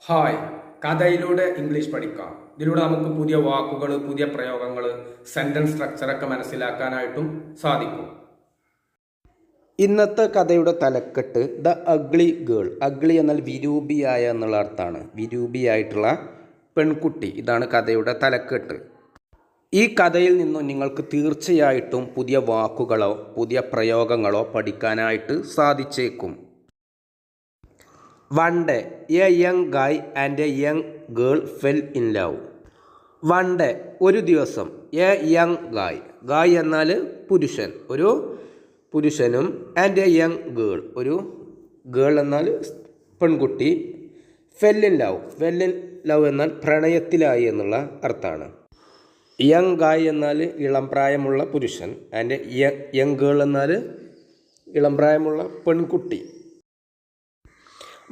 Hi, കഥയിലൂടെ English പഠിക്കാം. ഇതിലൂടെ നമുക്ക് പുതിയ വാക്കുകൾ, പുതിയ പ്രയോഗങ്ങൾ, സെന്റൻസ് സ്ട്രക്ചറൊക്കെ മനസ്സിലാക്കാനായിട്ടും സാധിക്കും. ഇന്നത്തെ കഥയുടെ തലക്കെട്ട് ദ അഗ്ലി ഗേൾ. അഗ്ലി എന്നാൽ വിരൂപിയായ എന്നുള്ള അർത്ഥമാണ്. വിരൂപിയായിട്ടുള്ള പെൺകുട്ടി, ഇതാണ് കഥയുടെ തലക്കെട്ട്. ഈ കഥയിൽ നിന്നും നിങ്ങൾക്ക് തീർച്ചയായിട്ടും പുതിയ വാക്കുകളോ പുതിയ പ്രയോഗങ്ങളോ പഠിക്കാനായിട്ട് സാധിച്ചേക്കും. One day, a young guy and a young girl fell in love. One day, ഒരു ദിവസം, a young guy. ഗായ് എന്നാൽ പുരുഷൻ, ഒരു പുരുഷനും, ആൻഡ് എ യങ് ഗേൾ, ഒരു ഗേൾ എന്നാൽ പെൺകുട്ടി. Fell in love. Fell in love എന്നാൽ പ്രണയത്തിലായി എന്നുള്ള അർത്ഥമാണ്. യങ് ഗായ് എന്നാൽ ഇളം പ്രായമുള്ള പുരുഷൻ, ആൻഡ് യങ് ഗേൾ എന്നാൽ ഇളം പ്രായമുള്ള പെൺകുട്ടി.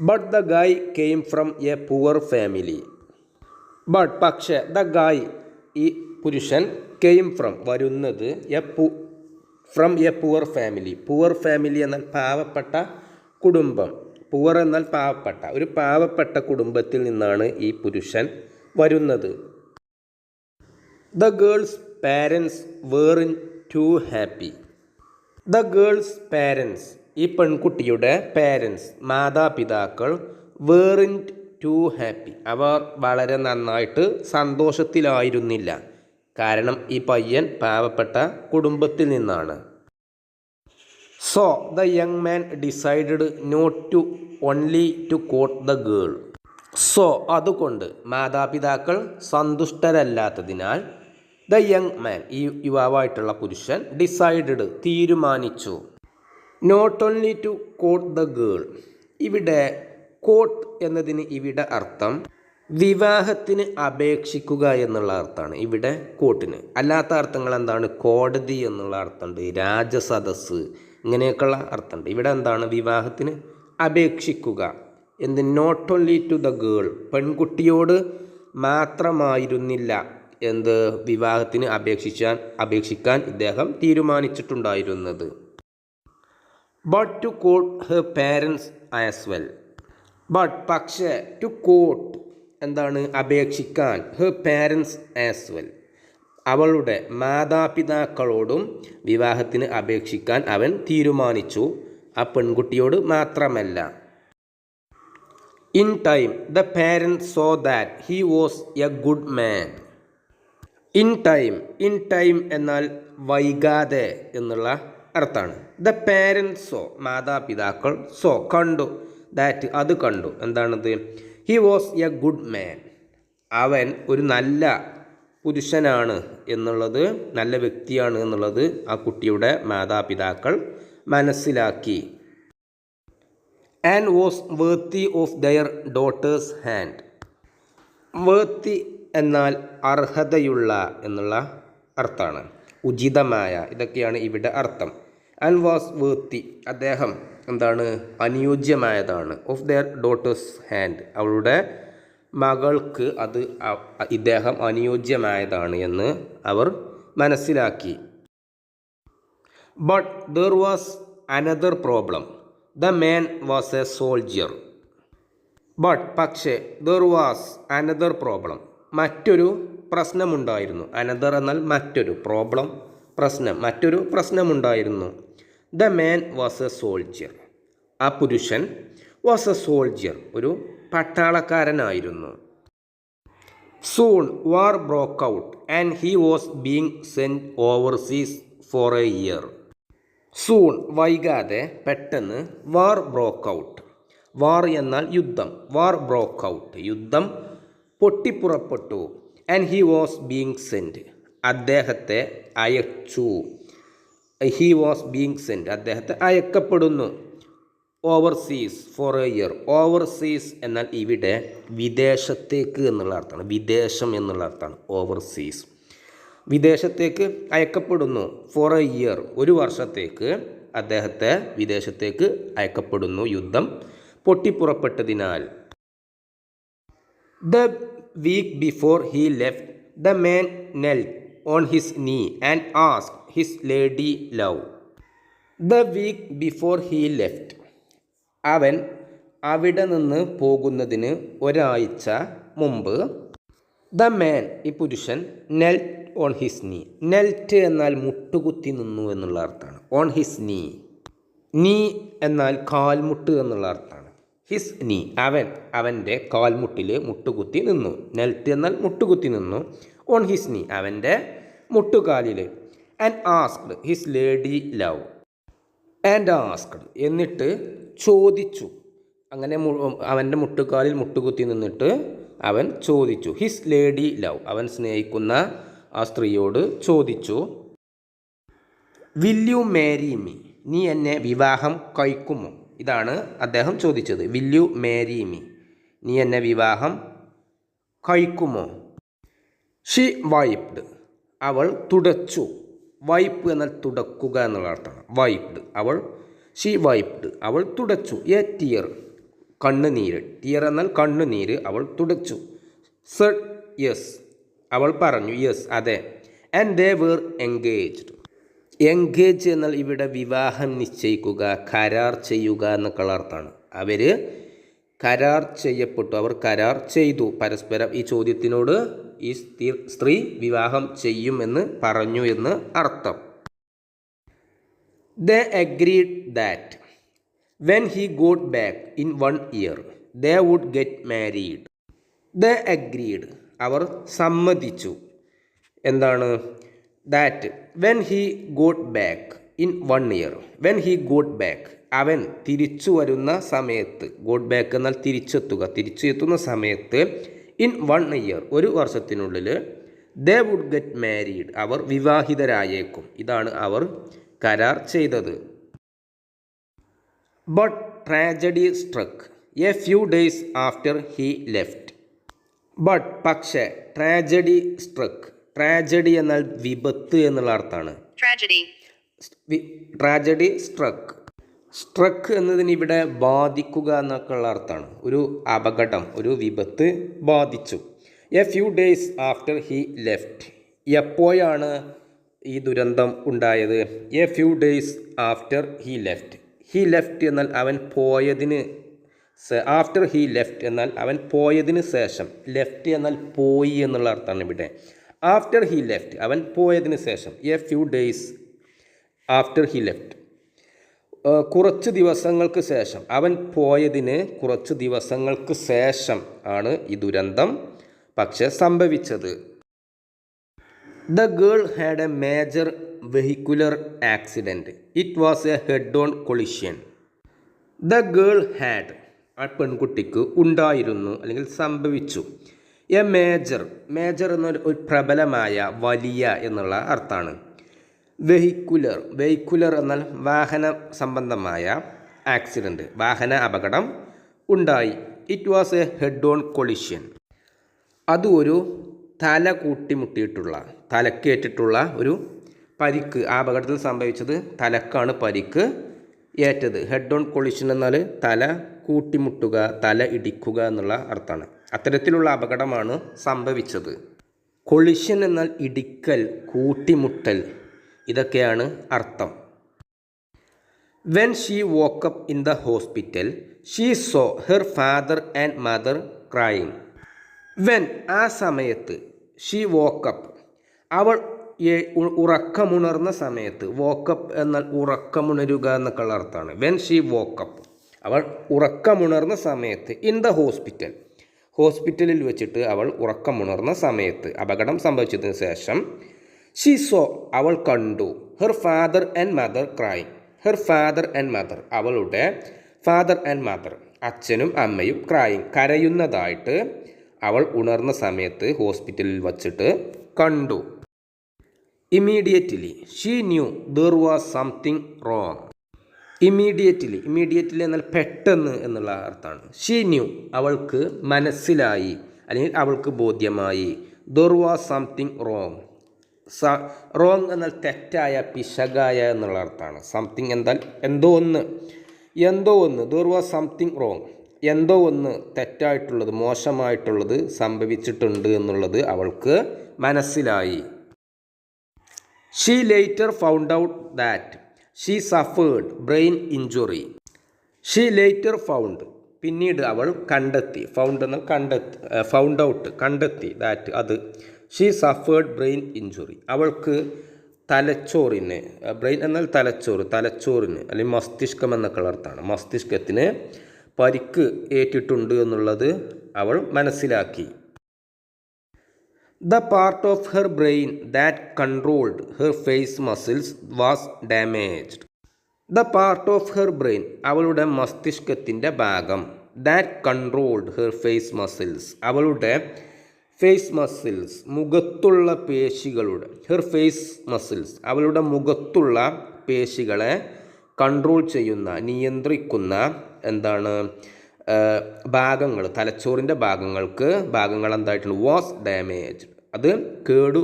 But the guy came from a poor family. But പക്ഷേ, ദ ഗായ് ഈ പുരുഷൻ, കെയിം ഫ്രം വരുന്നത്, from a poor family. Poor family എന്നാൽ പാവപ്പെട്ട കുടുംബം. പുവർ എന്നാൽ പാവപ്പെട്ട, ഒരു പാവപ്പെട്ട കുടുംബത്തിൽ നിന്നാണ് ഈ പുരുഷൻ വരുന്നത്. The girl's parents weren't too happy. The girl's parents, ഈ പെൺകുട്ടിയുടെ പാരൻസ്, മാതാപിതാക്കൾ, വേറിൻറ്റ് ടു ഹാപ്പി, അവർ വളരെ നന്നായിട്ട് സന്തോഷത്തിലായിരുന്നില്ല. കാരണം ഈ പയ്യൻ പാവപ്പെട്ട കുടുംബത്തിൽ നിന്നാണ്. So the young man decided not to only to court the girl. So അതുകൊണ്ട് മാതാപിതാക്കൾ സന്തുഷ്ടരല്ലാത്തതിനാൽ ദ യങ് മാൻ, ഈ യുവാവായിട്ടുള്ള പുരുഷൻ, ഡിസൈഡഡ് തീരുമാനിച്ചു, not only to court the girl. ഇവിടെ കോട്ട് എന്നതിന് ഇവിടെ അർത്ഥം വിവാഹത്തിന് അപേക്ഷിക്കുക എന്നുള്ള അർത്ഥമാണ്. ഇവിടെ കോട്ടിന് അല്ലാത്ത അർത്ഥങ്ങൾ എന്താണ്? കോടതി എന്നുള്ള അർത്ഥമുണ്ട്, രാജസദസ്, ഇങ്ങനെയൊക്കെയുള്ള അർത്ഥമുണ്ട്. ഇവിടെ എന്താണ്? വിവാഹത്തിന് അപേക്ഷിക്കുക. എന്ത്? Not only to the girl, പെൺകുട്ടിയോട് മാത്രമായിരുന്നില്ല എന്ത് വിവാഹത്തിന് അപേക്ഷിക്കാൻ ഇദ്ദേഹം തീരുമാനിച്ചിട്ടുണ്ടായിരുന്നത്. But to court her parents as well. But പക്ഷേ, ടു കോട്ട് എന്താണ്? അപേക്ഷിക്കാൻ, ഹെർ പാരൻസ് ആസ് വെൽ, അവളുടെ മാതാപിതാക്കളോടും വിവാഹത്തിന് അപേക്ഷിക്കാൻ അവൻ തീരുമാനിച്ചു, ആ പെൺകുട്ടിയോട് മാത്രമല്ല. In time the parents so that he was A good man. In time എന്നാൽ വൈകാതെ എന്നുള്ള അർത്ഥമാണ്. ദ പാരൻസ് സോ, മാതാപിതാക്കൾ, സോ കണ്ടു, ദാറ്റ് അത് കണ്ടു, എന്താണത്? He was A good man, അവൻ ഒരു നല്ല പുരുഷനാണ് എന്നുള്ളത്, നല്ല വ്യക്തിയാണ് എന്നുള്ളത് ആ കുട്ടിയുടെ മാതാപിതാക്കൾ മനസ്സിലാക്കി. And was worthy of their daughter's hand. Worthy എന്നാൽ അർഹതയുള്ള എന്നുള്ള അർത്ഥമാണ്, ഉചിതമായ, ഇതൊക്കെയാണ് ഇവിടെ അർത്ഥം. ആൻഡ് വാസ് വേർത്തി, അദ്ദേഹം എന്താണ്? അനുയോജ്യമായതാണ്. ഓഫ് ദെയർ ഡോട്ടേഴ്സ് ഹാൻഡ്, അവളുടെ മകൾക്ക് അത് ഇദ്ദേഹം അനുയോജ്യമായതാണ് എന്ന് അവർ മനസ്സിലാക്കി. But there was another problem. The man was a soldier. But പക്ഷേ, ദർ വാസ് അനദർ പ്രോബ്ലം, മറ്റൊരു പ്രശ്നമുണ്ടായിരുന്നു. അനദർ എന്നാൽ മറ്റൊരു, പ്രോബ്ലം പ്രശ്നം, മറ്റൊരു പ്രശ്നമുണ്ടായിരുന്നു. The man was a soldier, ആ പുരുഷൻ, വാസ് എ സോൾജിയർ, ഒരു പട്ടാളക്കാരനായിരുന്നു. Soon war broke out and he was being sent overseas for a year. Soon വൈകാതെ, പെട്ടെന്ന്, വാർ ബ്രോക്ക് ഔട്ട്, വാർ എന്നാൽ യുദ്ധം, വാർ ബ്രോക്ക് ഔട്ട്, യുദ്ധം പൊട്ടിപ്പുറപ്പെട്ടു. And he was being sent, അദ്ദേഹത്തെ അയച്ചു. ഹി വാസ് ബീങ് സെൻറ്റ്, അദ്ദേഹത്തെ അയക്കപ്പെടുന്നു. Overseas for a year. Overseas എന്നാൽ ഇവിടെ വിദേശത്തേക്ക് എന്നുള്ള അർത്ഥമാണ്, വിദേശം എന്നുള്ള അർത്ഥമാണ് ഓവർസീസ്. വിദേശത്തേക്ക് അയക്കപ്പെടുന്നു. ഫോർ എ ഇയർ, ഒരു വർഷത്തേക്ക് അദ്ദേഹത്തെ വിദേശത്തേക്ക് അയക്കപ്പെടുന്നു, യുദ്ധം പൊട്ടിപ്പുറപ്പെട്ടതിനാൽ. The week before he left, the man knelt on his knee and asked his lady love. The week before he left, അവൻ അവിടെ നിന്ന് പോകുന്നതിന് ഒരാഴ്ച മുമ്പ് ദ മാൻ ഈ പുരുഷൻ നെൽറ്റ് ഓൺ ഹിസ് നീ. നെൽറ്റ് എന്നാൽ മുട്ടുകുത്തി നിന്നു എന്നുള്ള അർത്ഥമാണ്. ഓൺ ഹിസ് നീ. നീ എന്നാൽ കാൽമുട്ട് എന്നുള്ള അർത്ഥമാണ്. ഹിസ് നീ അവൻ്റെ കാൽമുട്ടിൽ മുട്ടുകുത്തി നിന്നു. നെൽറ്റ് എന്നാൽ മുട്ടുകുത്തി നിന്നു. ഓൺ ഹിസ് നീ അവൻ്റെ മുട്ടുകാലിൽ. And asked his lady love. And asked എന്നിട്ട് ചോദിച്ചു. അങ്ങനെ അവൻ്റെ മുട്ടുകാലിൽ മുട്ടുകുത്തി നിന്നിട്ട് അവൻ ചോദിച്ചു. ഹിസ് ലേഡി ലവ് അവൻ സ്നേഹിക്കുന്ന ആ സ്ത്രീയോട് ചോദിച്ചു. വിൽ യു മാരി മീ നീ എന്നെ വിവാഹം കഴിക്കുമോ? ഇതാണ് അദ്ദേഹം ചോദിച്ചത്. വിൽ യു മാരി മീ നീ എന്നെ വിവാഹം കഴിക്കുമോ? ഷി വൈപ്ഡ് അവൾ തുടച്ചു. വൈപ്പ് എന്നാൽ തുടക്കുക എന്നുള്ള അർത്ഥമാണ്. വൈപ്ഡ് അവൾ. ഷി വൈപ്ഡ് അവൾ തുടച്ചു. എ ടിയർ കണ്ണുനീര്. ടിയർ എന്നാൽ കണ്ണുനീര്. അവൾ തുടച്ചു. സെഡ് യെസ് അവൾ പറഞ്ഞു. യെസ് അതെ. And they were engaged. Engage എന്നാൽ ഇവിടെ വിവാഹം നിശ്ചയിക്കുക, കരാർ ചെയ്യുക എന്നൊക്കെയുള്ള അർത്ഥമാണ്. അവർ കരാർ ചെയ്യപ്പെട്ടു. അവർ കരാർ ചെയ്തു പരസ്പരം. ഈ ചോദ്യത്തിനോട് ഈ സ്ത്രീ വിവാഹം ചെയ്യുമെന്ന് പറഞ്ഞു എന്ന് അർത്ഥം. They agreed that when he got back in 1 year they would get married. They agreed അവർ സമ്മതിച്ചു. എന്താണ്? That when he got back in 1 year when he got back അവൻ തിരിച്ചു വരുന്ന സമയത്ത്. ഗോട്ട് ബാക്ക് എന്നാൽ തിരിച്ചെത്തുക. തിരിച്ചു എത്തുന്ന സമയത്ത് ഇൻ 1 year ഒരു വർഷത്തിനുള്ളിൽ ദേ വുഡ് ഗെറ്റ് മാരീഡ് അവർ വിവാഹിതരായേക്കും. ഇതാണ് അവർ കരാർ ചെയ്തത്. But tragedy സ്ട്രക്ക് A few days after he left. But പക്ഷേ ട്രാജഡി സ്ട്രക്ക്. ട്രാജഡി എന്നാൽ വിപത്ത് എന്നുള്ള അർത്ഥമാണ്. ട്രാജഡി സ്ട്രക്ക്. സ്ട്രക്ക് എന്നതിന് ഇവിടെ ബാധിക്കുക എന്നൊക്കെയുള്ള അർത്ഥമാണ്. ഒരു അപകടം, ഒരു വിപത്ത് ബാധിച്ചു. A few days after he left എപ്പോഴാണ് ഈ ദുരന്തം ഉണ്ടായത്? A few days after he left. He left എന്നാൽ അവൻ പോയതിന്. ആഫ്റ്റർ ഹി ലെഫ്റ്റ് എന്നാൽ അവൻ പോയതിന് ശേഷം. ലെഫ്റ്റ് എന്നാൽ പോയി എന്നുള്ള അർത്ഥമാണ് ഇവിടെ. ആഫ്റ്റർ ഹി ലെഫ്റ്റ് അവൻ പോയതിന് ശേഷം. A few days after he left കുറച്ച് ദിവസങ്ങൾക്ക് ശേഷം. അവൻ പോയതിന് കുറച്ച് ദിവസങ്ങൾക്ക് ശേഷം ആണ് ഈ ദുരന്തം പക്ഷെ സംഭവിച്ചത്. The girl had A major vehicular accident. It was A head on collision. The girl had ആ പെൺകുട്ടിക്ക് ഉണ്ടായിരുന്നു അല്ലെങ്കിൽ സംഭവിച്ചു. A major. മേജർ എന്നൊരു പ്രബലമായ, വലിയ എന്നുള്ള അർത്ഥമാണ്. വെഹിക്കുലർ. വെഹിക്കുലർ എന്നാൽ വാഹന സംബന്ധമായ ആക്സിഡൻറ്റ്, വാഹന അപകടം ഉണ്ടായി. It was A head on collision. അത് ഒരു തല കൂട്ടിമുട്ടിയിട്ടുള്ള, തലക്കേറ്റിട്ടുള്ള ഒരു പരിക്ക്. ആ അപകടത്തിൽ സംഭവിച്ചത് തലക്കാണ് പരിക്ക് ഏറ്റത്. ഹെഡ് ഓൺ കൊളിഷൻ എന്നാൽ തല കൂട്ടിമുട്ടുക, തല ഇടിക്കുക എന്നുള്ള അർത്ഥമാണ്. അത്തരത്തിലുള്ള അപകടമാണ് സംഭവിച്ചത്. കൊളിഷൻ എന്നാൽ ഇടിക്കൽ, കൂട്ടിമുട്ടൽ, ഇതൊക്കെയാണ് അർത്ഥം. When she woke up in the hospital she so her father and mother crying. When ആ സമയത്ത്, ഷീ വോക്കപ്പ് അവൾ ഉറക്കമുണർന്ന സമയത്ത്. വോക്കപ്പ് എന്നാൽ ഉറക്കമുണരുക എന്നൊക്കെയുള്ള അർത്ഥമാണ്. വെൻ ഷീ വോക്കപ്പ് അവൾ ഉറക്കമുണർന്ന സമയത്ത്. ഇൻ ദ ഹോസ്പിറ്റൽ ഹോസ്പിറ്റലിൽ വെച്ചിട്ട് അവൾ ഉറക്കമുണർന്ന സമയത്ത്, അപകടം സംഭവിച്ചതിന് ശേഷം. ഷീ സോ അവൾ കണ്ടു. Her father and mother crying. Her father and mother അവളുടെ ഫാദർ ആൻഡ് മദർ അച്ഛനും അമ്മയും ക്രൈയിങ് കരയുന്നതായിട്ട് അവൾ ഉണർന്ന സമയത്ത് ഹോസ്പിറ്റലിൽ വച്ചിട്ട് കണ്ടു. Immediately she new there was something wrong. Immediately. Immediately എന്നാൽ പെട്ടെന്ന് എന്നുള്ള അർത്ഥമാണ്. ഷീ ന്യൂ അവൾക്ക് മനസ്സിലായി അല്ലെങ്കിൽ അവൾക്ക് ബോധ്യമായി. There was something wrong. Wrong എന്നാൽ തെറ്റായ, പിശകായ എന്നുള്ള അർത്ഥമാണ്. സംതിങ് എന്നാൽ എന്തോ ഒന്ന്, എന്തോ ഒന്ന്. ദർ വാസ് സംതിങ് റോങ് എന്തോ ഒന്ന് തെറ്റായിട്ടുള്ളത്, മോശമായിട്ടുള്ളത് സംഭവിച്ചിട്ടുണ്ട് എന്നുള്ളത് അവൾക്ക് മനസ്സിലായി. She later found out that she suffered brain injury. She later found പിന്നീട് അവൾ കണ്ടെത്തി, ഫൗണ്ട് ഔട്ട് കണ്ടെത്തി ദാറ്റ് അത് ഷീ സഫേർഡ് ബ്രെയിൻ ഇഞ്ചുറി, അവൾക്ക് തലച്ചോറിന്, ബ്രെയിൻ എന്നാൽ തലച്ചോറിന് അല്ലെങ്കിൽ മസ്തിഷ്കം എന്നൊക്കെ അർത്ഥമാണ്, മസ്തിഷ്കത്തിന് പരിക്ക് ഏറ്റിട്ടുണ്ട് എന്നുള്ളത് അവൾ മനസ്സിലാക്കി. The part of her brain that controlled her face muscles was damaged. The part of her brain, അവളുടെ മസ്തിഷ്കത്തിൻ്റെ ഭാഗം, that controlled her face muscles, അവളുടെ ഫേസ് മസിൽസ്, മുഖത്തുള്ള പേശികളുടെ, her face muscles, അവളുടെ മുഖത്തുള്ള പേശികളെ കൺട്രോൾ ചെയ്യുന്ന, നിയന്ത്രിക്കുന്ന ഭാഗങ്ങൾ, തലച്ചോറിൻ്റെ ഭാഗങ്ങൾ എന്തായിട്ടുണ്ട്, വാസ് ഡാമേജ്, അത് കേടു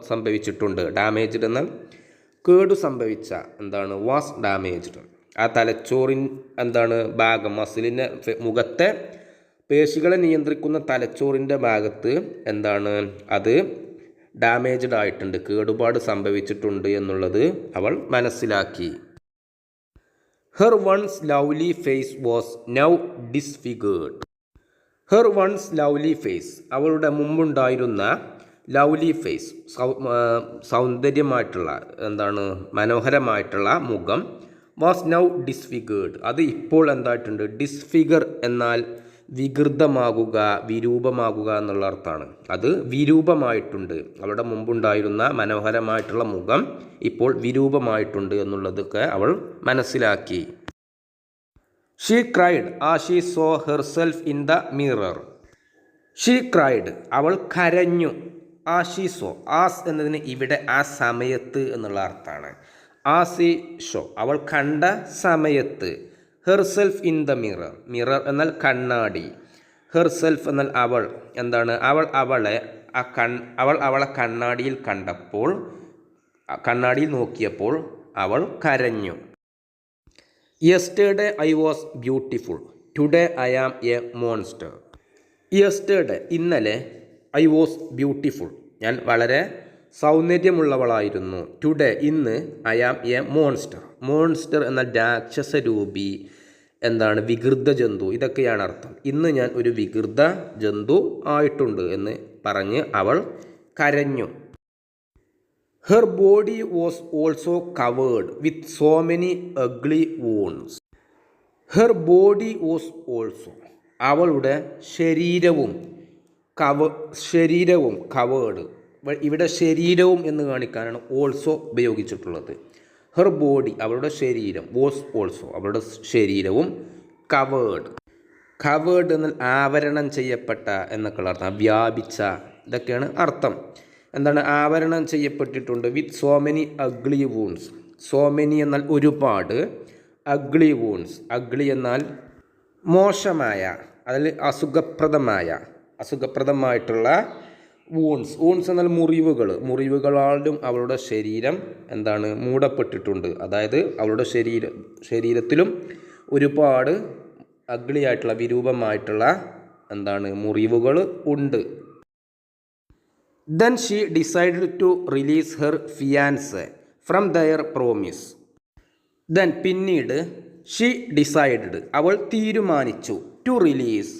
സംഭവിച്ചിട്ടുണ്ട്. ഡാമേജ്ഡ് എന്നാൽ കേടു സംഭവിച്ച, വാസ് ഡാമേജ്ഡ്. ആ തലച്ചോറിൻ ഭാഗം, മസിലിൻ്റെ മുഖത്തെ പേശികളെ നിയന്ത്രിക്കുന്ന തലച്ചോറിൻ്റെ ഭാഗത്ത് അത് ഡാമേജ്ഡ് ആയിട്ടുണ്ട്, കേടുപാട് സംഭവിച്ചിട്ടുണ്ട് എന്നുള്ളത് അവൾ മനസ്സിലാക്കി. Her once lovely face was now disfigured. Her once lovely face, അവളുടെ മുമ്പുണ്ടായിരുന്ന ലവ്ലി ഫേസ്, സൗന്ദര്യമായിട്ടുള്ള, മനോഹരമായിട്ടുള്ള മുഖം, വാസ് നൗ ഡിസ്ഫിഗേർഡ്, അത് ഇപ്പോൾ എന്തായിട്ടുണ്ട്, ഡിസ്ഫിഗർ എന്നാൽ വികൃതമാകുക, വിരൂപമാകുക എന്നുള്ള അർത്ഥമാണ്. അത് വിരൂപമായിട്ടുണ്ട്, അവളുടെ മുമ്പുണ്ടായിരുന്ന മനോഹരമായിട്ടുള്ള മുഖം ഇപ്പോൾ വിരൂപമായിട്ടുണ്ട് എന്നുള്ളതൊക്കെ അവൾ മനസ്സിലാക്കി. She cried as she saw herself in the mirror. She cried, അവൾ കരഞ്ഞു. as she saw, ആസ് എന്നതിന് ഇവിടെ ആ സമയത്ത് എന്നുള്ള അർത്ഥമാണ്. as she saw, അവൾ കണ്ട സമയത്ത്. Herself in the mirror, mirror എന്നാൽ കണ്ണാടി, ഹെർസെൽഫ് എന്നാൽ അവൾ, അവളെ കണ്ണാടിയിൽ കണ്ടപ്പോൾ, കണ്ണാടിയിൽ നോക്കിയപ്പോൾ അവൾ കരഞ്ഞു. Yesterday I was beautiful, today I am a monster. Yesterday ഇന്നലെ, ഐ വാസ് ബ്യൂട്ടിഫുൾ ഞാൻ വളരെ സൗന്ദര്യമുള്ളവളായിരുന്നു. ടുഡേ ഇന്ന്, I am a monster, monster എന്നാൽ രാക്ഷസരൂപി, വികൃത ജന്തു, ഇതൊക്കെയാണ് അർത്ഥം. ഇന്ന് ഞാൻ ഒരു വികൃത ജന്തു ആയിട്ടുണ്ട് എന്ന് പറഞ്ഞ് അവൾ കരഞ്ഞു. Her body was also covered with so many ugly wounds. Her body was also, അവളുടെ ശരീരവും കവേർഡ്, ഇവിടെ ശരീരവും എന്ന് കാണിക്കാനാണ് ഓൾസോ ഉപയോഗിച്ചിട്ടുള്ളത്. ഹെർ ബോഡി, അവളുടെ ശരീരം, വാസ് ഓൾസോ, അവളുടെ ശരീരവും കവേർഡ് എന്നാൽ ആവരണം ചെയ്യപ്പെട്ട എന്നൊക്കെയുള്ള അർത്ഥം, വ്യാപിച്ച, ഇതൊക്കെയാണ് അർത്ഥം. ആവരണം ചെയ്യപ്പെട്ടിട്ടുണ്ട്. With so many ugly wounds, so many എന്നാൽ ഒരുപാട്, അഗ്ലി വൂൺസ്, അഗ്ലി എന്നാൽ മോശമായ, അതിൽ അസുഖപ്രദമായിട്ടുള്ള വൂൺസ് എന്നാൽ മുറിവുകളാലും അവളുടെ ശരീരം മൂടപ്പെട്ടിട്ടുണ്ട്. അതായത് അവളുടെ ശരീരത്തിലും ഒരുപാട് അഗ്ലിയായിട്ടുള്ള, വിരൂപമായിട്ടുള്ള മുറിവുകൾ ഉണ്ട്. Then she decided to release her fiancé from their promise. Then പിന്നീട് she decided, അവൾ തീരുമാനിച്ചു, to release,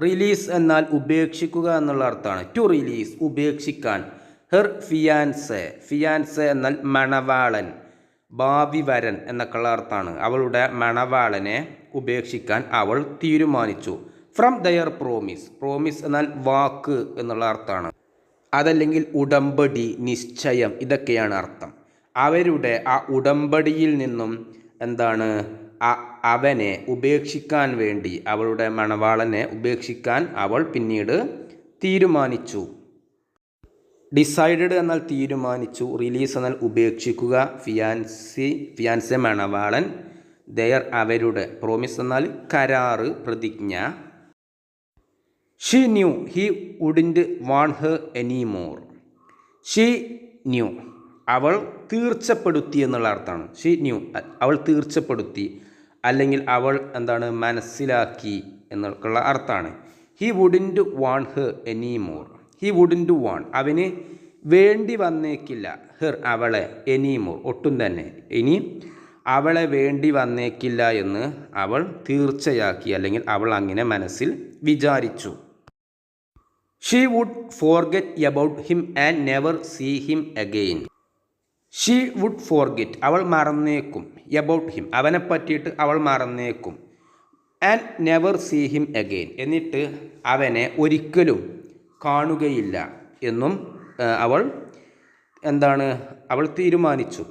റിലീസ് എന്നാൽ ഉപേക്ഷിക്കുക എന്നുള്ള അർത്ഥമാണ്. ടു റിലീസ് ഉപേക്ഷിക്കാൻ. ഹെർ ഫിയാൻസെ എന്നാൽ മണവാളൻ, ഭാവി വരൻ എന്നൊക്കെയുള്ള അർത്ഥമാണ്. അവളുടെ മണവാളനെ ഉപേക്ഷിക്കാൻ അവൾ തീരുമാനിച്ചു. ഫ്രം ദയർ പ്രോമിസ് എന്നാൽ വാക്ക് എന്നുള്ള അർത്ഥമാണ്. അതല്ലെങ്കിൽ ഉടമ്പടി, നിശ്ചയം, ഇതൊക്കെയാണ് അർത്ഥം. അവരുടെ ആ ഉടമ്പടിയിൽ നിന്നും അവനെ ഉപേക്ഷിക്കാൻ വേണ്ടി, അവളുടെ മണവാളനെ ഉപേക്ഷിക്കാൻ അവൾ പിന്നീട് തീരുമാനിച്ചു. ഡിസൈഡഡ് എന്നാൽ തീരുമാനിച്ചു, റിലീസ് എന്നാൽ ഉപേക്ഷിക്കുക, ഫിയാൻസെ മണവാളൻ, ദയർ അവരുടെ, പ്രോമിസ് എന്നാൽ കരാറ്, പ്രതിജ്ഞ. She new he wouldn't want her anymore. She knew, അവൾ തീർച്ചപ്പെടുത്തി എന്നുള്ള അർത്ഥമാണ്. ഷീ ന്യൂ, അവൾ തീർച്ചപ്പെടുത്തി, അല്ലെങ്കിൽ അവൾ മനസ്സിലാക്കി എന്നൊക്കെയുള്ള അർത്ഥമാണ്. He wouldn't want her anymore. He wouldn't want, അവന് വേണ്ടി വന്നേക്കില്ല, ഹെർ അവളെ, എനിമോർ ഒട്ടും തന്നെ, ഇനി അവളെ വേണ്ടി വന്നേക്കില്ല എന്ന് അവൾ തീർച്ചയാക്കി, അല്ലെങ്കിൽ അവൾ അങ്ങനെ മനസ്സിൽ വിചാരിച്ചു. She would forget about him and never see him again. She would forget, അവൾ മറന്നേക്കും. എബൌട്ട് ഹിം, അവനെ പറ്റിയിട്ട് അവൾ മറന്നേക്കും. And never see him again, എന്നിട്ട് അവനെ ഒരിക്കലും കാണുകയില്ല എന്നും അവൾ തീരുമാനിച്ചു.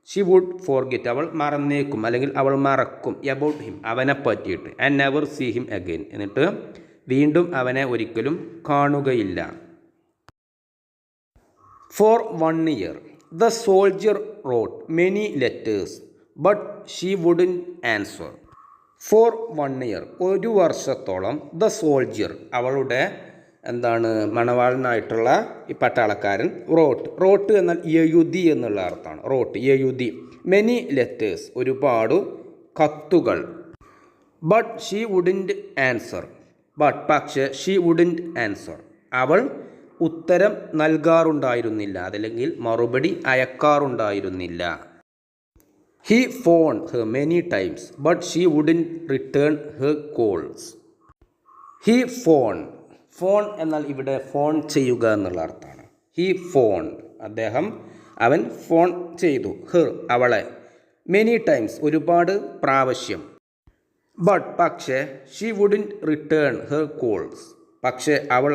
ഷീ വുഡ് ഫോർഗെറ്റ്, അവൾ മറന്നേക്കും അല്ലെങ്കിൽ അവൾ മറക്കും. എബൌട്ട് ഹിം, അവനെ പറ്റിയിട്ട്. And never see him again, എന്നിട്ട് വീണ്ടും അവനെ ഒരിക്കലും കാണുകയില്ല. For 1 year the soldier wrote many letters but she wouldn't answer. For 1 year, ഒരു വർഷത്തോളം ദ സോൾജിയർ, അവളുടെ മണവാളനായിട്ടുള്ള ഈ പട്ടാളക്കാരൻ റോട്ട് എന്നാൽ എഴുതി എന്നുള്ള അർത്ഥമാണ്. റോട്ട് എഴുതി. മെനി ലെറ്റേഴ്സ്, ഒരുപാട് കത്തുകൾ. ബട്ട് ഷീ വുഡിൻറ്റ് ആൻസർ, പക്ഷേ ഷീ വുഡിൻറ്റ് ആൻസർ, അവൾ ഉത്തരം നൽകാറുണ്ടായിരുന്നില്ല, അതല്ലെങ്കിൽ മറുപടി അയക്കാറുണ്ടായിരുന്നില്ല. He phone her many times but she wouldn't return her calls. He phone എന്നാൽ ഇവിടെ ഫോൺ ചെയ്യുക എന്നുള്ള അർത്ഥമാണ്. ഹി ഫോൺ, അവൻ ഫോൺ ചെയ്തു. ഹെർ, അവളെ. മെനി ടൈംസ്, ഒരുപാട് പ്രാവശ്യം. ബട്ട്, പക്ഷേ she wouldn't return her calls, പക്ഷേ അവൾ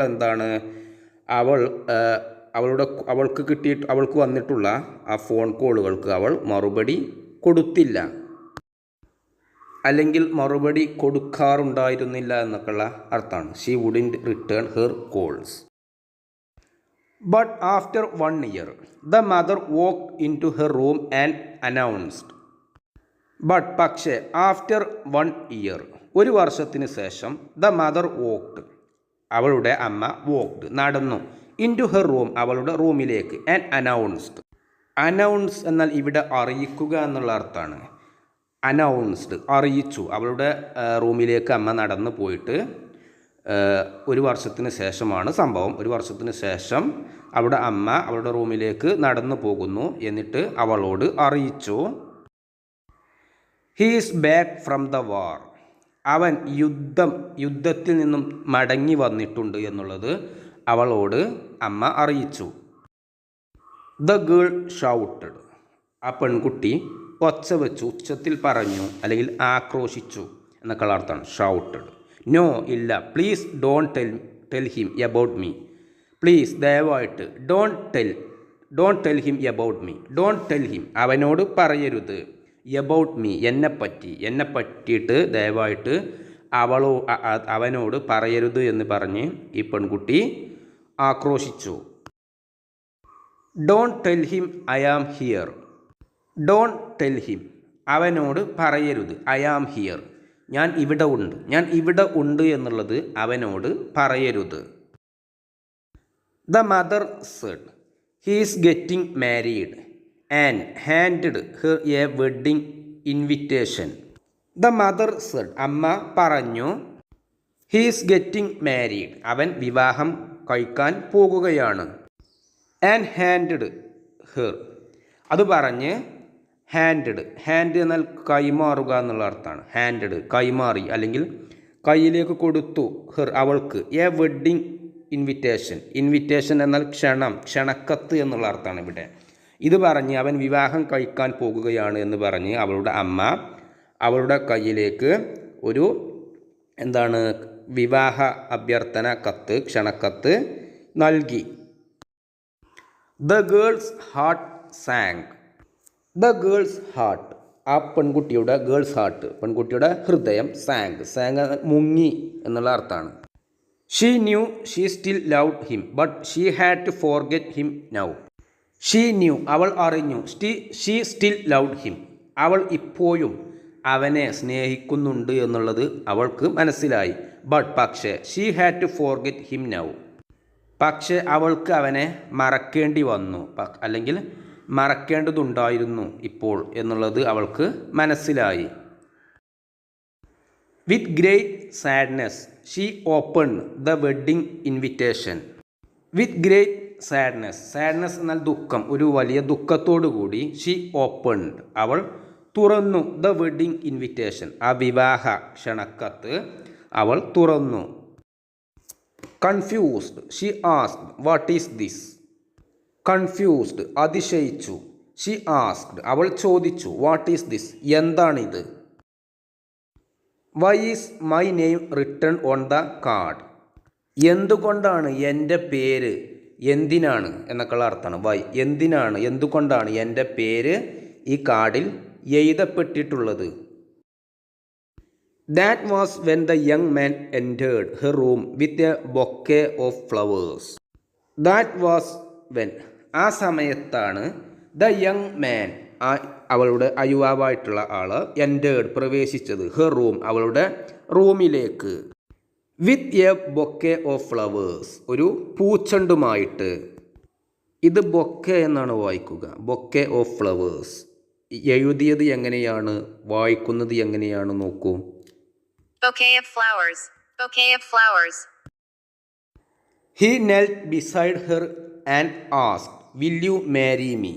അവൾക്ക് വന്നിട്ടുള്ള ആ ഫോൺ കോളുകൾക്ക് അവൾ മറുപടി കൊടുത്തില്ല, അല്ലെങ്കിൽ മറുപടി കൊടുക്കാറുണ്ടായിരുന്നില്ല എന്നൊക്കെയുള്ള അർത്ഥമാണ്. She wouldn't return her calls. But after 1 year the mother walk in to her room and announced. പക്ഷേ ആഫ്റ്റർ 1 year, ഒരു വർഷത്തിന് ശേഷം, ദ മദർ വോക്ക്ഡ്, അവളുടെ അമ്മ വോക്ക്ഡ്, നടന്നു. ഇൻ ടു ഹെർ റൂം, അവളുടെ റൂമിലേക്ക്. ആൻഡ് അനൗൺസ്ഡ്, അനൗൺസ് എന്നാൽ ഇവിടെ അറിയിക്കുക എന്നുള്ള അർത്ഥമാണ്. അനൗൺസ്ഡ്, അറിയിച്ചു. അവളുടെ റൂമിലേക്ക് അമ്മ നടന്നു പോയിട്ട് ഒരു വർഷത്തിന് ശേഷമാണ് സംഭവം. ഒരു വർഷത്തിന് ശേഷം അവളുടെ അമ്മ അവളുടെ റൂമിലേക്ക് നടന്നു പോകുന്നു. എന്നിട്ട് അവളോട് അറിയിച്ചു. He is back from the war, അവൻ യുദ്ധത്തിൽ നിന്നും മടങ്ങി വന്നിട്ടുണ്ട് എന്നുള്ളത് അവളോട് അമ്മ അറിയിച്ചു. ദ ഗേൾ ഷൗട്ടഡ്, ആ പെൺകുട്ടി ഒച്ച വെച്ചു, ഉച്ചത്തിൽ പറഞ്ഞു, അല്ലെങ്കിൽ ആക്രോശിച്ചു എന്നൊക്കെയുള്ള അർത്ഥമാണ് ഷൗട്ടഡ്. നോ, ഇല്ല. Please don't tell him about me, please, ദയവായിട്ട്. Don't tell him about me, don't tell him, അവനോട് പറയരുത്. എബൌട്ട് മീ, എന്നെ പറ്റിയിട്ട് ദയവായിട്ട് അവനോട് പറയരുത് എന്ന് പറഞ്ഞ് ഈ പെൺകുട്ടി ആക്രോശിച്ചു. Don't tell him I am here, don't tell him, അവനോട് പറയരുത്. ഐ ആം ഹിയർ, ഞാൻ ഇവിടെ ഉണ്ട് എന്നുള്ളത് അവനോട് പറയരുത്. The mother said he is getting married and handed her a wedding invitation. The mother said, അമ്മ പറഞ്ഞു. ഹീ ഈസ് ഗെറ്റിംഗ് മാരീഡ്, അവൻ വിവാഹം കഴിക്കാൻ പോകുകയാണ്. ആൻഡ് ഹാൻഡഡ് ഹെർ, അത് പറഞ്ഞ് ഹാൻഡ് എന്നാൽ കൈമാറുക എന്നുള്ള അർത്ഥമാണ്. ഹാൻഡഡ്, കൈമാറി, അല്ലെങ്കിൽ കയ്യിലേക്ക് കൊടുത്തു. ഹെർ, അവൾക്ക്. എ വെഡ്ഡിംഗ് ഇൻവിറ്റേഷൻ എന്നാൽ ക്ഷണക്കത്ത് എന്നുള്ള അർത്ഥമാണ് ഇവിടെ. ഇത് പറഞ്ഞ് അവൻ വിവാഹം കഴിക്കാൻ പോകുകയാണ് എന്ന് പറഞ്ഞ് അവളുടെ അമ്മ അവളുടെ കയ്യിലേക്ക് ഒരു വിവാഹ അഭ്യർത്ഥന കത്ത്, ക്ഷണക്കത്ത് നൽകി. The girl's heart sank. The girl's heart, ആ പെൺകുട്ടിയുടെ ഹൃദയം. സാങ് മുങ്ങി എന്നുള്ള അർത്ഥമാണ്. She knew she still loved him but she had to forget him now. She knew, അവൾ അറിഞ്ഞു. ഷീ സ്റ്റിൽ ലവ്ഡ് ഹിം, അവൾ ഇപ്പോഴും അവനെ സ്നേഹിക്കുന്നുണ്ട് എന്നുള്ളത് അവൾക്ക് മനസ്സിലായി. പക്ഷേ she had to forget him now, പക്ഷേ അവൾക്ക് അവനെ മറക്കേണ്ടി വന്നു, അല്ലെങ്കിൽ മറക്കേണ്ടതുണ്ടായിരുന്നു ഇപ്പോൾ എന്നുള്ളത് അവൾക്ക് മനസ്സിലായി. With great sadness she opened the wedding invitation. With great sadness എന്നാൽ ദുഃഖം, ഒരു വലിയ ദുഃഖത്തോടു കൂടി. ഷീ ഓപ്പൺഡ്, അവൾ തുറന്നു. ദ വെഡിങ് ഇൻവിറ്റേഷൻ, ആ വിവാഹ ക്ഷണക്കത്ത് അവൾ തുറന്നു. Confused, she asked what is this. Confused, അതിശയിച്ചു. ഷീ ആസ്ക്ഡ്, അവൾ ചോദിച്ചു. വാട്ട് ഈസ് ദിസ്, എന്താണിത്. Why is my name written on the card. എന്തുകൊണ്ടാണ് എൻ്റെ പേര്, എന്തിനാണ് എന്നൊക്കെയുള്ള അർത്ഥമാണ്. വൈ, എന്തിനാണ്, എന്തുകൊണ്ടാണ് എൻ്റെ പേര് ഈ കാർഡിൽ എഴുതപ്പെട്ടിട്ടുള്ളത്. That was when the young man entered her room with a bouquet of flowers. That was when, ആ സമയത്താണ് ദ യങ് മാൻ, അവളുടെ യുവാവായിട്ടുള്ള ആൾ, എൻറ്റേർഡ് പ്രവേശിച്ചത്, ഹെർ റൂം അവളുടെ റൂമിലേക്ക്, with a bouquet of flowers ഒരു പൂച്ചെണ്ടുമായിട്ട്. ഇത് ബൊക്കെ എന്നാണ് വായിക്കുക, ബൊക്കെ ഓഫ് ഫ്ലവേഴ്സ്. എഴുതിയത് എങ്ങനെയാണ്, വായിക്കുന്നത് എങ്ങനെയാണ് നോക്കൂ. Bouquet of flowers. Bouquet of flowers. He knelt beside her and asked, will you marry me?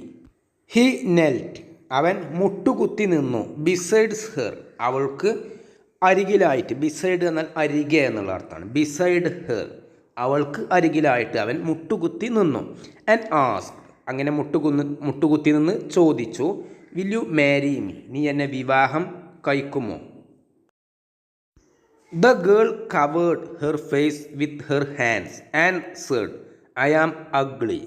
He knelt, അവൻ മുട്ടുകുത്തി നിന്നു. ബിസൈഡ്സ് ഹെർ, അവൾക്ക് അരികിലായിട്ട്. ബിസൈഡ് എന്നാൽ അരികെ എന്നുള്ള അർത്ഥമാണ്. ബിസൈഡ് ഹെർ, അവൾക്ക് അരികിലായിട്ട് അവൻ മുട്ടുകുത്തി നിന്നു. ആൻഡ് ആസ്ക്ഡ്, അങ്ങനെ മുട്ടുകുത്തി നിന്ന് ചോദിച്ചു. വിൽ യു മാരി മീ, നീ എന്നെ വിവാഹം കഴിക്കുമോ. The girl covered her face with her hands and said, I am ugly.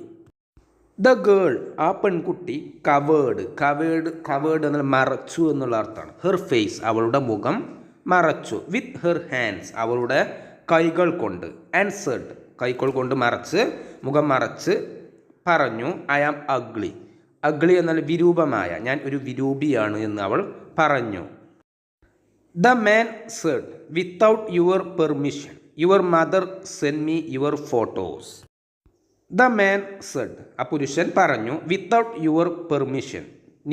The girl, ആ പെൺകുട്ടി, covered എന്നാൽ മറച്ചു എന്നുള്ള അർത്ഥമാണ്. Her face, അവളുടെ മുഖം മറച്ചു. With her hands, അവളുടെ കൈകൾ കൊണ്ട്. And said, കൈകൾ കൊണ്ട് മറച്ച്, മുഖം മറച്ച് പറഞ്ഞു. I am ugly. ugly എന്നാൽ വിരൂപമായ, ഞാൻ ഒരു വിരൂപിയാണ് എന്ന് അവൾ പറഞ്ഞു. The man said, without your permission, your mother sent me your photos. The man said, ആ പുരുഷൻ പറഞ്ഞു, without your permission,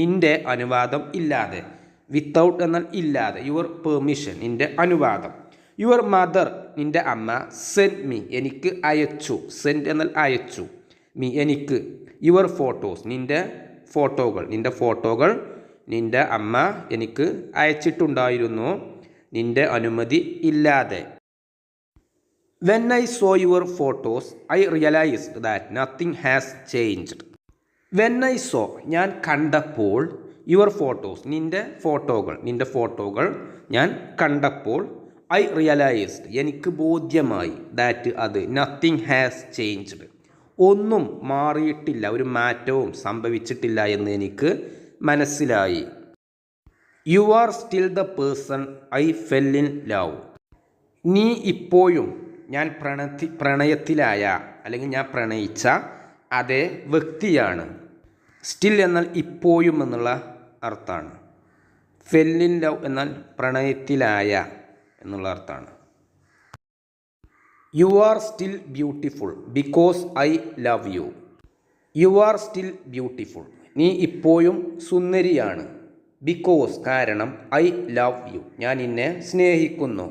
നിന്റെ അനുവാദം ഇല്ലാതെ. വിത്തൗട്ട് എന്നാൽ ഇല്ലാതെ, യുവർ പെർമിഷൻ, നിന്റെ അനുവാദം. യുവർ മദർ, നിന്റെ അമ്മ, സെൻഡ് മീ, എനിക്ക് അയച്ചു. സെൻഡ് എന്നാൽ അയച്ചു. മീ, എനിക്ക്. യുവർ ഫോട്ടോസ്, നിന്റെ ഫോട്ടോകൾ നിന്റെ അമ്മ എനിക്ക് അയച്ചിട്ടുണ്ടായിരുന്നു, നിന്റെ അനുമതി ഇല്ലാതെ. When I saw your photos I realised that nothing has changed. When I saw, ഞാൻ കണ്ടപ്പോൾ, യുവർ ഫോട്ടോസ്, നിന്റെ ഫോട്ടോകൾ ഞാൻ കണ്ടപ്പോൾ, ഐ റിയലൈസ്ഡ്, എനിക്ക് ബോധ്യമായി, ദാറ്റ് അത്, നത്തിങ് ഹാസ് ചേഞ്ച്ഡ്, ഒന്നും മാറിയിട്ടില്ല, ഒരു മാറ്റവും സംഭവിച്ചിട്ടില്ല എന്ന് എനിക്ക് മനസ്സിലായി. You are still the person I fell in love. നീ ഇപ്പോഴും ഞാൻ പ്രണയത്തിലായ അല്ലെങ്കിൽ ഞാൻ പ്രണയിച്ച അതേ വ്യക്തിയാണ്. സ്റ്റിൽ എന്നാൽ ഇപ്പോഴും എന്നുള്ള അർത്ഥമാണ്. ഫെൽ ഇൻ ലവ് എന്നാൽ പ്രണയത്തിലായ എന്നുള്ള അർത്ഥമാണ്. U are still beautiful because I love you. U are still beautiful, നീ ഇപ്പോഴും സുന്ദരിയാണ്. ബിക്കോസ്, കാരണം, ഐ ലവ് യു, ഞാൻ നിന്നെ സ്നേഹിക്കുന്നു.